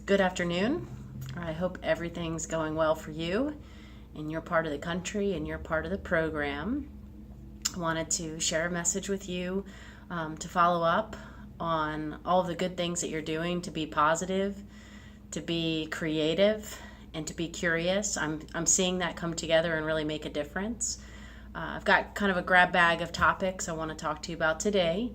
Good afternoon. I hope everything's going well for you in your part of the country and your part of the program. I wanted to share a message with you to follow up on all of the good things that you're doing, to be positive, to be creative, and to be curious. I'm seeing that come together and really make a difference. I've got kind of a grab bag of topics I want to talk to you about today.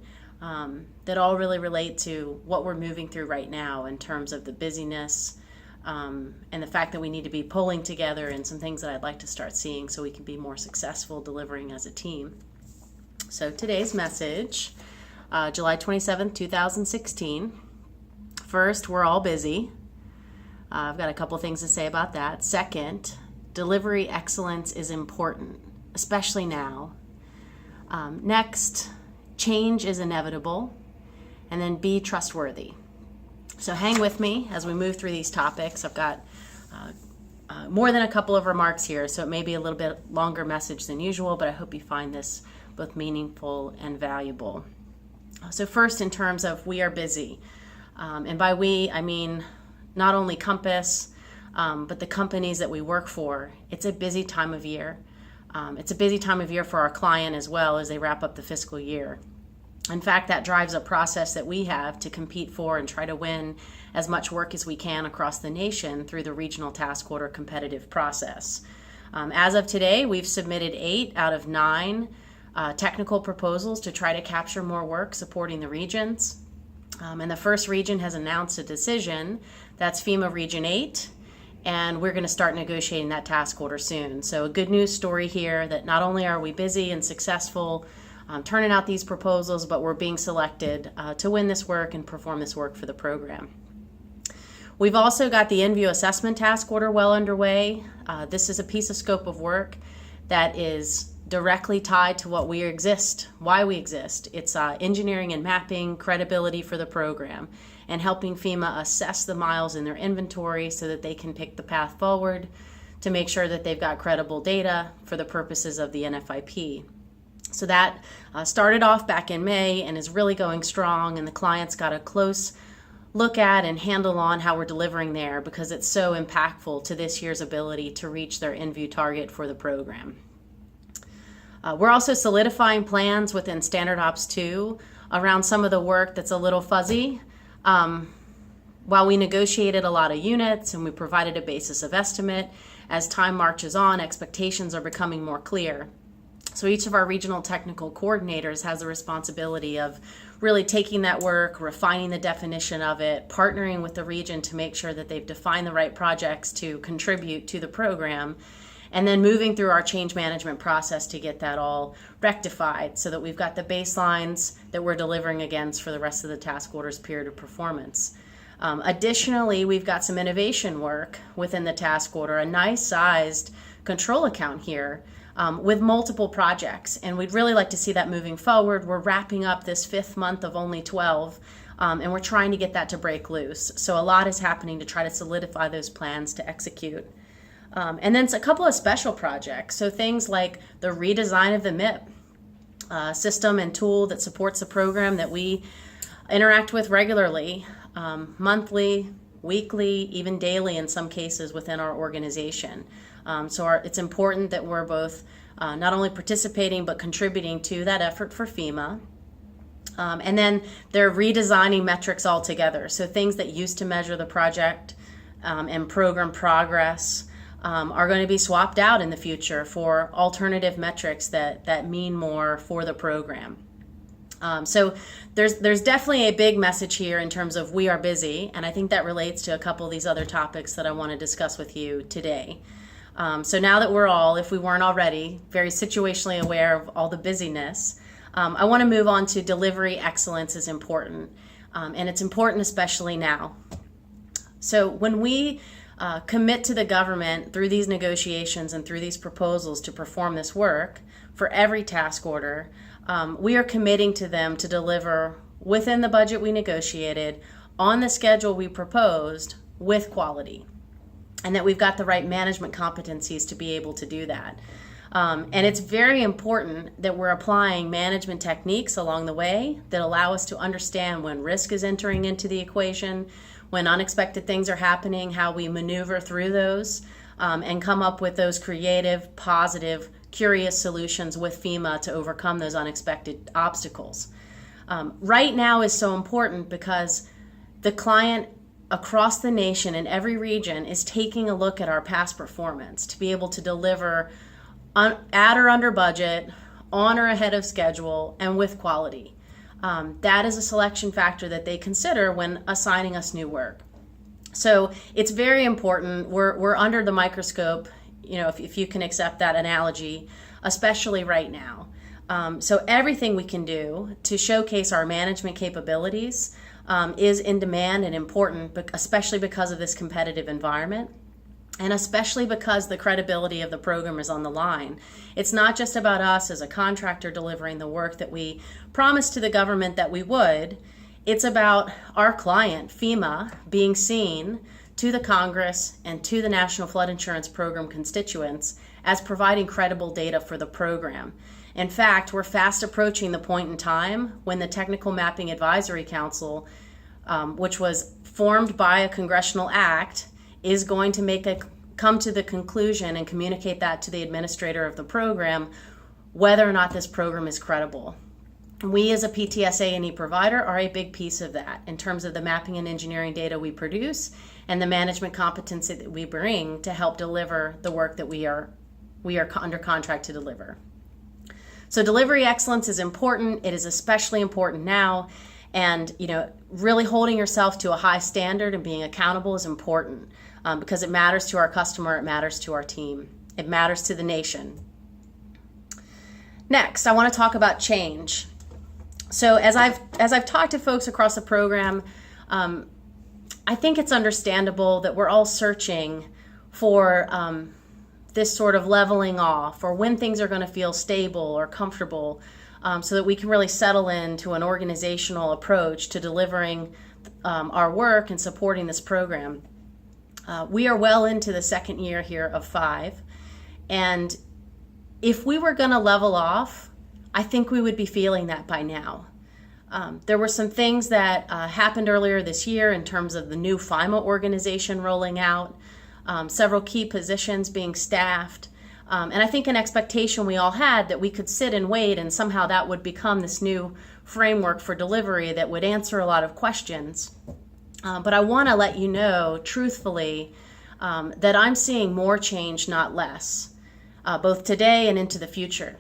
That all really relate to what we're moving through right now in terms of the busyness and the fact that we need to be pulling together, and some things that I'd like to start seeing so we can be more successful delivering as a team. So today's message, July 27th, 2016. First, we're all busy. I've got a couple things to say about that. Second, delivery excellence is important, especially now. Next, change is inevitable. And then be trustworthy. So hang with me as we move through these topics. I've got more than a couple of remarks here, so it may be a little bit longer message than usual, but I hope you find this both meaningful and valuable. So first, in terms of we are busy. And by we, I mean not only Compass, but the companies that we work for. It's a busy time of year. It's a busy time of year for our client as well as they wrap up the fiscal year. In fact, that drives a process that we have to compete for and try to win as much work as we can across the nation through the regional task order competitive process. As of today, we've submitted 8 out of 9 technical proposals to try to capture more work supporting the regions. And the first region has announced a decision. That's FEMA Region 8. And we're going to start negotiating that task order soon. So a good news story here that not only are we busy and successful turning out these proposals, but we're being selected to win this work and perform this work for the program. We've also got the InView assessment task order well underway. This is a piece of scope of work that is directly tied to what we exist, why we exist. It's engineering and mapping credibility for the program and helping FEMA assess the miles in their inventory so that they can pick the path forward to make sure that they've got credible data for the purposes of the NFIP. So that started off back in May and is really going strong, and the client's got a close look at and handle on how we're delivering there because it's so impactful to this year's ability to reach their InView target for the program. We're also solidifying plans within Standard Ops 2 around some of the work that's a little fuzzy. While we negotiated a lot of units and we provided a basis of estimate, as time marches on, expectations are becoming more clear. So each of our regional technical coordinators has the responsibility of really taking that work, refining the definition of it, partnering with the region to make sure that they've defined the right projects to contribute to the program, and then moving through our change management process to get that all rectified so that we've got the baselines that we're delivering against for the rest of the task order's period of performance. Additionally, we've got some innovation work within the task order, a nice sized control account here with multiple projects, and we'd really like to see that moving forward. We're wrapping up this 5th month of only 12, and we're trying to get that to break loose. So a lot is happening to try to solidify those plans to execute. And then a couple of special projects, so things like the redesign of the MIP system and tool that supports the program that we interact with regularly, monthly, weekly, even daily in some cases within our organization. It's important that we're both not only participating but contributing to that effort for FEMA. And then they're redesigning metrics altogether. So things that used to measure the project and program progress are going to be swapped out in the future for alternative metrics that mean more for the program. So there's definitely a big message here in terms of we are busy, and I think that relates to a couple of these other topics that I want to discuss with you today. So now that we're all, if we weren't already, very situationally aware of all the busyness, I want to move on to delivery excellence is important, and it's important especially now. So when we commit to the government through these negotiations and through these proposals to perform this work for every task order, we are committing to them to deliver within the budget we negotiated, on the schedule we proposed, with quality, and that we've got the right management competencies to be able to do that. And it's very important that we're applying management techniques along the way that allow us to understand when risk is entering into the equation, when unexpected things are happening, how we maneuver through those and come up with those creative, positive, curious solutions with FEMA to overcome those unexpected obstacles. Right now is so important because the client across the nation in every region is taking a look at our past performance to be able to deliver at or under budget, on or ahead of schedule, and with quality. That is a selection factor that they consider when assigning us new work. So it's very important. We're under the microscope, if you can accept that analogy, especially right now. So everything we can do to showcase our management capabilities is in demand and important, especially because of this competitive environment. And especially because the credibility of the program is on the line. It's not just about us as a contractor delivering the work that we promised to the government that we would. It's about our client, FEMA, being seen to the Congress and to the National Flood Insurance Program constituents as providing credible data for the program. In fact, we're fast approaching the point in time when the Technical Mapping Advisory Council, which was formed by a congressional act, is going to come to the conclusion and communicate that to the administrator of the program, whether or not this program is credible. We as a PTSA&E provider are a big piece of that in terms of the mapping and engineering data we produce and the management competency that we bring to help deliver the work that we are under contract to deliver. So delivery excellence is important. It is especially important now. And, really holding yourself to a high standard and being accountable is important because it matters to our customer, it matters to our team, it matters to the nation. Next, I want to talk about change. So as I've talked to folks across the program, I think it's understandable that we're all searching for this sort of leveling off, or when things are going to feel stable or comfortable, so that we can really settle into an organizational approach to delivering our work and supporting this program. We are well into the second year here of 5, and if we were going to level off, I think we would be feeling that by now. There were some things that happened earlier this year in terms of the new FIMA organization rolling out, several key positions being staffed, and I think an expectation we all had that we could sit and wait and somehow that would become this new framework for delivery that would answer a lot of questions. But I want to let you know, truthfully, that I'm seeing more change, not less, both today and into the future.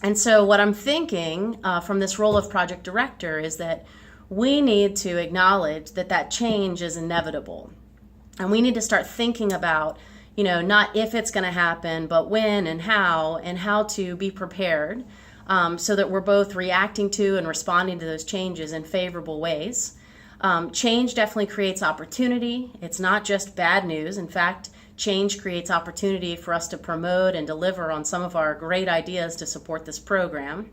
And so what I'm thinking from this role of project director is that we need to acknowledge that change is inevitable. And we need to start thinking about, not if it's going to happen, but when and how to be prepared so that we're both reacting to and responding to those changes in favorable ways. Change definitely creates opportunity. It's not just bad news. In fact, change creates opportunity for us to promote and deliver on some of our great ideas to support this program.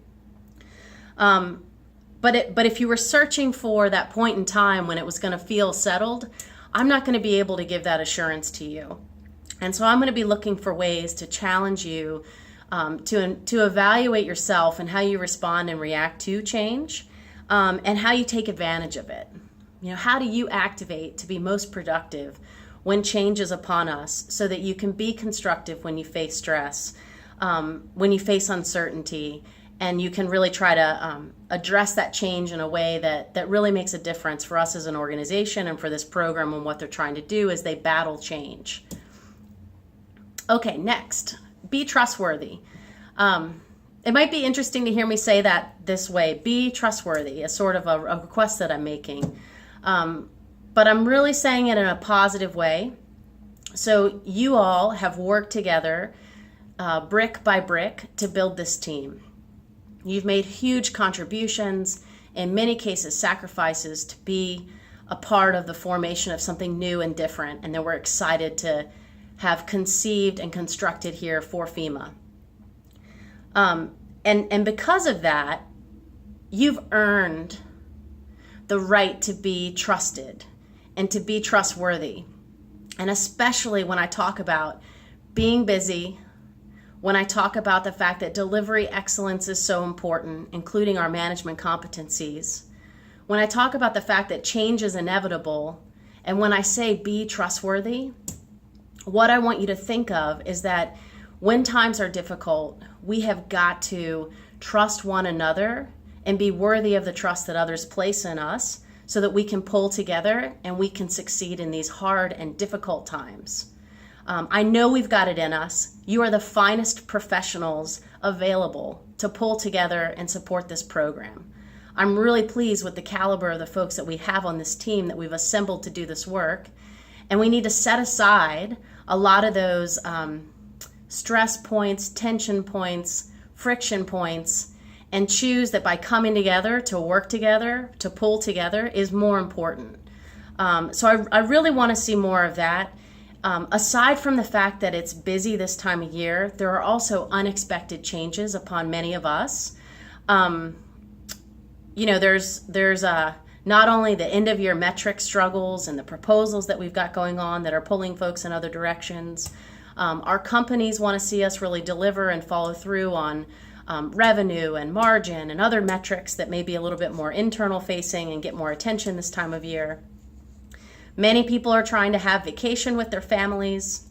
But if you were searching for that point in time when it was going to feel settled, I'm not going to be able to give that assurance to you. And so I'm going to be looking for ways to challenge you to evaluate yourself and how you respond and react to change and how you take advantage of it. How do you activate to be most productive when change is upon us so that you can be constructive when you face stress, when you face uncertainty, and you can really try to address that change in a way that really makes a difference for us as an organization and for this program and what they're trying to do as they battle change. Okay, next, be trustworthy. It might be interesting to hear me say that this way, be trustworthy, is sort of a request that I'm making. But I'm really saying it in a positive way. So you all have worked together brick by brick to build this team. You've made huge contributions, in many cases sacrifices, to be a part of the formation of something new and different, and that we're excited to have conceived and constructed here for FEMA. And because of that, you've earned the right to be trusted and to be trustworthy. And especially when I talk about being busy, when I talk about the fact that delivery excellence is so important, including our management competencies, when I talk about the fact that change is inevitable And when I say be trustworthy, what I want you to think of is that when times are difficult, we have got to trust one another and be worthy of the trust that others place in us so that we can pull together and we can succeed in these hard and difficult times. I know we've got it in us. You are the finest professionals available to pull together and support this program. I'm really pleased with the caliber of the folks that we have on this team that we've assembled to do this work. And we need to set aside a lot of those stress points, tension points, friction points, and choose that by coming together, to work together, to pull together is more important. So I really want to see more of that. Aside from the fact that it's busy this time of year, there are also unexpected changes upon many of us. There's not only the end of year metric struggles and the proposals that we've got going on that are pulling folks in other directions. Our companies want to see us really deliver and follow through on revenue and margin and other metrics that may be a little bit more internal facing and get more attention this time of year. Many people are trying to have vacation with their families.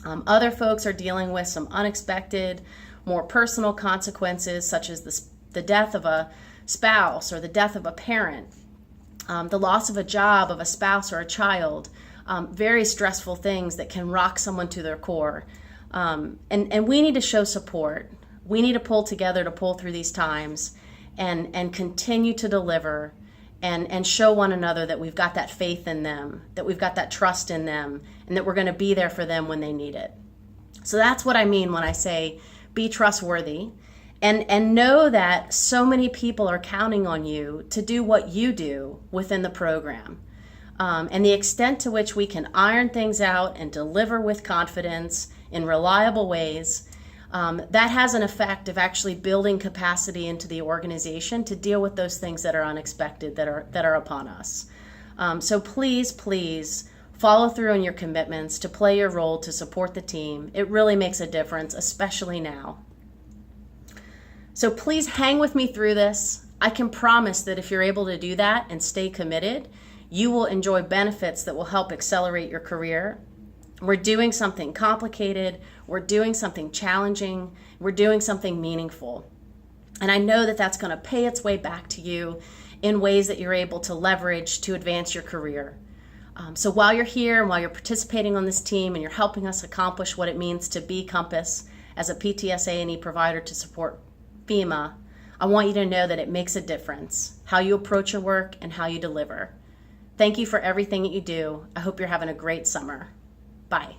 Other folks are dealing with some unexpected, more personal consequences, such as the death of a spouse or the death of a parent, the loss of a job of a spouse or a child, very stressful things that can rock someone to their core. And we need to show support. We need to pull together to pull through these times and continue to deliver and show one another that we've got that faith in them, that we've got that trust in them, and that we're going to be there for them when they need it. So that's what I mean when I say be trustworthy, and know that so many people are counting on you to do what you do within the program. And the extent to which we can iron things out and deliver with confidence in reliable ways, that has an effect of actually building capacity into the organization to deal with those things that are unexpected, that are upon us. So please follow through on your commitments to play your role to support the team. It really makes a difference, especially now. So please hang with me through this. I can promise that if you're able to do that and stay committed, you will enjoy benefits that will help accelerate your career. We're doing something complicated, we're doing something challenging, we're doing something meaningful. And I know that that's going to pay its way back to you in ways that you're able to leverage to advance your career. So while you're here and while you're participating on this team and you're helping us accomplish what it means to be Compass as a PTSA&E provider to support FEMA, I want you to know that it makes a difference how you approach your work and how you deliver. Thank you for everything that you do. I hope you're having a great summer. Bye.